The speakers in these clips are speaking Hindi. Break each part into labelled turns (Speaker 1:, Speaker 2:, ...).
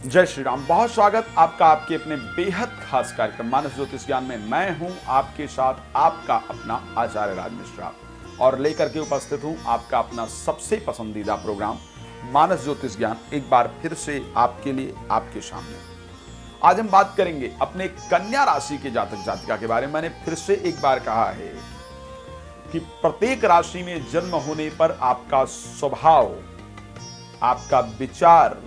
Speaker 1: जय श्री राम। बहुत स्वागत आपका आपके अपने बेहद खास कार्यक्रम मानस ज्योतिष ज्ञान में। मैं हूं आपके साथ आपका अपना आचार्य राज मिश्रा और लेकर के उपस्थित हूं आपका अपना सबसे पसंदीदा प्रोग्राम मानस ज्योतिष ज्ञान एक बार फिर से आपके लिए आपके सामने। आज हम बात करेंगे अपने कन्या राशि के जातक जातिका के बारे में। मैंने फिर से एक बार कहा है कि प्रत्येक राशि में जन्म होने पर आपका स्वभाव, आपका विचार,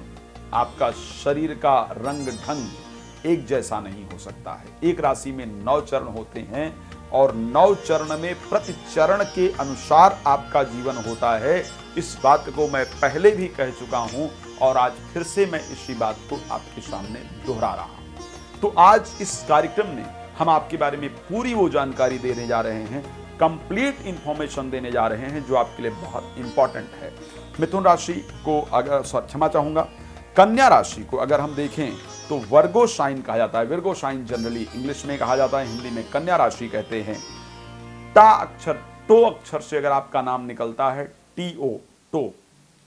Speaker 1: आपका शरीर का रंग ढंग एक जैसा नहीं हो सकता है। एक राशि में 9 चरण होते हैं और 9 चरण में प्रति चरण के अनुसार आपका जीवन होता है। इस बात को मैं पहले भी कह चुका हूं और आज फिर से मैं इसी बात को आपके सामने दोहरा रहा हूं। तो आज इस कार्यक्रम में हम आपके बारे में पूरी वो जानकारी देने जा रहे हैं, कंप्लीट इंफॉर्मेशन देने जा रहे हैं जो आपके लिए बहुत इंपॉर्टेंट है। मिथुन राशि को अगर क्षमा चाहूंगा, कन्या राशि को अगर हम देखें तो वर्गो साइन कहा जाता है। वर्गो साइन जनरली इंग्लिश में कहा जाता है, हिंदी में कन्या राशि कहते हैं। टा अक्षर, टो अक्षर से अगर आपका नाम निकलता है, टीओ, टो,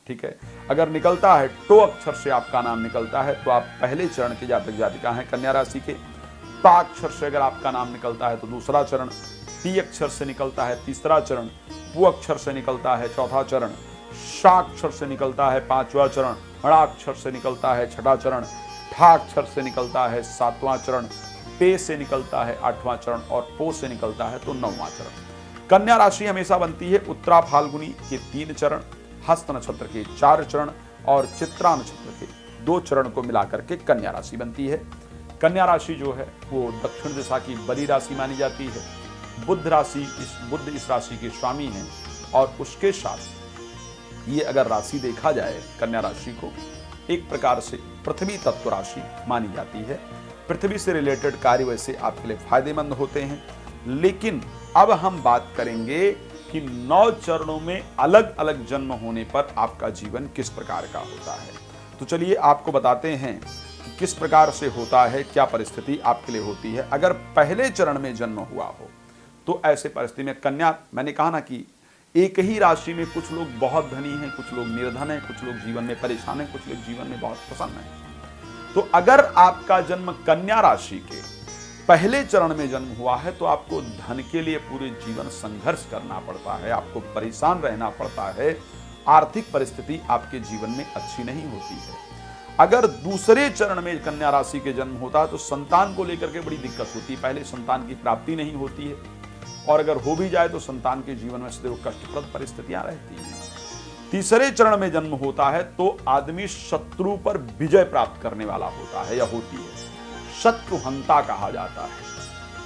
Speaker 1: ठीक है, अगर निकलता है टो अक्षर से आपका नाम निकलता है तो आप पहले चरण के जातक जातिका हैं कन्या राशि के। ता अक्षर से अगर आपका नाम निकलता है तो दूसरा चरण, टी अक्षर से निकलता है तीसरा चरण, पू अक्षर से निकलता है चौथा चरण, शा अक्षर से निकलता है पांचवा चरण, हड़ा अक्षर से निकलता है छठा चरण, ठा अक्षर से निकलता है सातवां चरण, पे से निकलता है आठवां चरण और पो से निकलता है तो 9वां चरण। कन्या राशि हमेशा बनती है उत्तरा फाल्गुनी के 3 चरण, हस्त नक्षत्र के 4 चरण और चित्रा नक्षत्र के 2 चरण को मिलाकर के कन्या राशि बनती है। कन्या राशि जो है वो दक्षिण दिशा की बली राशि मानी जाती है। बुध इस राशि के स्वामी हैं और उसके साथ ये अगर राशि देखा जाए कन्या राशि को एक प्रकार से पृथ्वी तत्व राशि मानी जाती है। पृथ्वी से रिलेटेड कार्य वैसे आपके लिए फायदेमंद होते हैं, लेकिन अब हम बात करेंगे कि 9 चरणों में अलग अलग जन्म होने पर आपका जीवन किस प्रकार का होता है। तो चलिए आपको बताते हैं कि किस प्रकार से होता है, क्या परिस्थिति आपके लिए होती है। अगर पहले चरण में जन्म हुआ हो तो ऐसे परिस्थिति में कन्या, मैंने कहा ना कि एक ही राशि में कुछ लोग बहुत धनी हैं, कुछ लोग निर्धन हैं, कुछ लोग जीवन में परेशान हैं, कुछ लोग जीवन में बहुत प्रसन्न हैं। तो अगर आपका जन्म कन्या राशि के पहले चरण में जन्म हुआ है तो आपको धन के लिए पूरे जीवन संघर्ष करना पड़ता है, आपको परेशान रहना पड़ता है। आर्थिक परिस्थिति आपके जीवन में अच्छी नहीं होती है। अगर दूसरे चरण में कन्या राशि के जन्म होता है तो संतान को लेकर के बड़ी दिक्कत होती है। पहले संतान की प्राप्ति नहीं होती है और अगर हो भी जाए तो संतान के जीवन में सदैव कष्टप्रद परिस्थितियां रहती हैं। तीसरे चरण में जन्म होता है तो आदमी शत्रु पर विजय प्राप्त करने वाला होता है या होती है। शत्रुहंता कहा जाता है।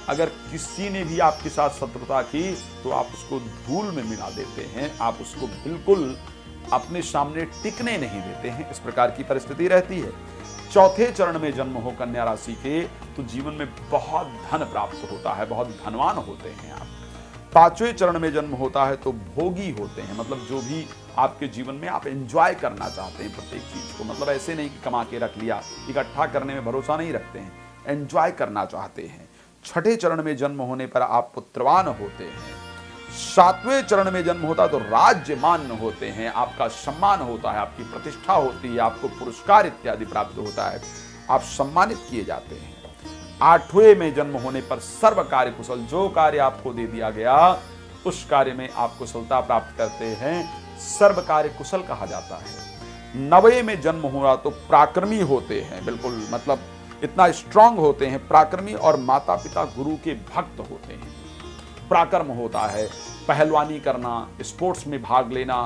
Speaker 1: अगर किसी ने भी आपके साथ शत्रुता की तो आप उसको धूल में मिला देते हैं, आप उसको बिल्कुल अपने सामने टिकने नहीं देते हैं। इस प्रकार की परिस्थिति रहती है। चौथे चरण में जन्म हो कन्या राशि के तो जीवन में बहुत धन प्राप्त होता है, बहुत धनवान होते हैं आप। 5वें चरण में जन्म होता है तो भोगी होते हैं, मतलब जो भी आपके जीवन में आप एंजॉय करना चाहते हैं प्रत्येक चीज को, मतलब ऐसे नहीं कि कमा के रख लिया, इकट्ठा करने में भरोसा नहीं रखते हैं, एंजॉय करना चाहते हैं। 6ठे चरण में जन्म होने पर आप पुत्रवान होते हैं। 7वें चरण में जन्म होता है तो राज्यमान होते हैं, आपका सम्मान होता है, आपकी प्रतिष्ठा होती है, आपको पुरस्कार इत्यादि प्राप्त होता है, आप सम्मानित किए जाते हैं। 8वें में जन्म होने पर सर्व कार्य कुशल, जो कार्य आपको दे दिया गया उस कार्य में आप कुशलता प्राप्त करते हैं, सर्व कार्य कुशल कहा जाता है। 9वें में जन्म हुआ तो पराक्रमी होते हैं, बिल्कुल मतलब इतना स्ट्रांग होते हैं, पराक्रमी और माता पिता गुरु के भक्त होते हैं। पराक्रम होता है पहलवानी करना, स्पोर्ट्स में भाग लेना,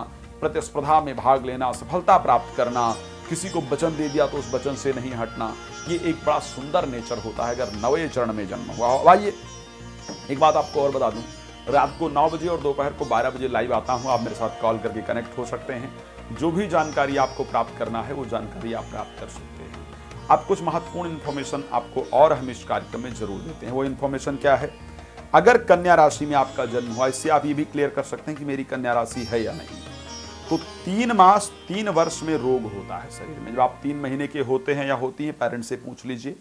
Speaker 1: प्रतिस्पर्धा में भाग लेना, सफलता प्राप्त करना, किसी को वचन दे दिया तो उस वचन से नहीं हटना, ये एक बड़ा सुंदर नेचर होता है अगर 9वें चरण में जन्म हुआ हो। आइए एक बात आपको और बता दूं, रात को 9 बजे और दोपहर को 12 बजे लाइव आता हूं, आप मेरे साथ कॉल करके कनेक्ट हो सकते हैं। जो भी जानकारी आपको प्राप्त करना है वो जानकारी आप प्राप्त कर सकते हैं। अब कुछ महत्वपूर्ण इन्फॉर्मेशन आपको और हम इस कार्यक्रम में जरूर देते हैं। वो इन्फॉर्मेशन क्या है? अगर कन्या राशि में आपका जन्म हुआ, इससे आप ये भी क्लियर कर सकते हैं कि मेरी कन्या राशि है या नहीं। तो 3 मास 3 वर्ष में रोग होता है शरीर में। जब आप 3 महीने के होते हैं या होती हैं, पेरेंट्स से पूछ लीजिए,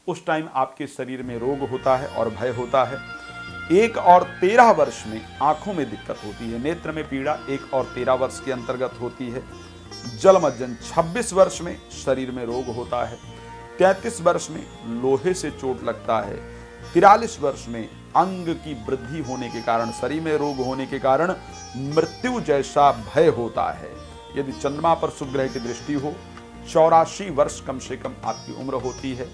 Speaker 1: उस टाइम आपके शरीर में रोग होता है और भय होता है। 1 और 13 वर्ष में आंखों में दिक्कत होती है, नेत्र में पीड़ा 1 और 13 वर्ष के अंतर्गत होती है। जलमज्जन 26 वर्ष में शरीर में रोग होता है। 33 वर्ष में लोहे से चोट लगता है। 43 वर्ष में अंग की वृद्धि होने के कारण, शरीर में रोग होने के कारण मृत्यु जैसा भय होता है। यदि चंद्रमा पर शुभ ग्रह की दृष्टि हो, 84 वर्ष कम से कम आपकी उम्र होती है।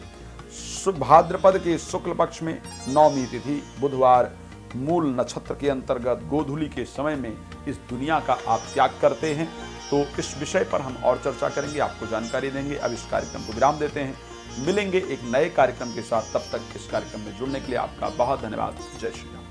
Speaker 1: भाद्रपद के शुक्ल पक्ष में नौमी तिथि बुधवार मूल नक्षत्र के अंतर्गत गोधूली के समय में इस दुनिया का आप त्याग करते हैं। तो इस विषय पर हम और चर्चा करेंगे, आपको जानकारी देंगे। अब इस कार्यक्रम को विराम देते हैं, मिलेंगे एक नए कार्यक्रम के साथ। तब तक इस कार्यक्रम में जुड़ने के लिए आपका बहुत धन्यवाद। जय श्री राम।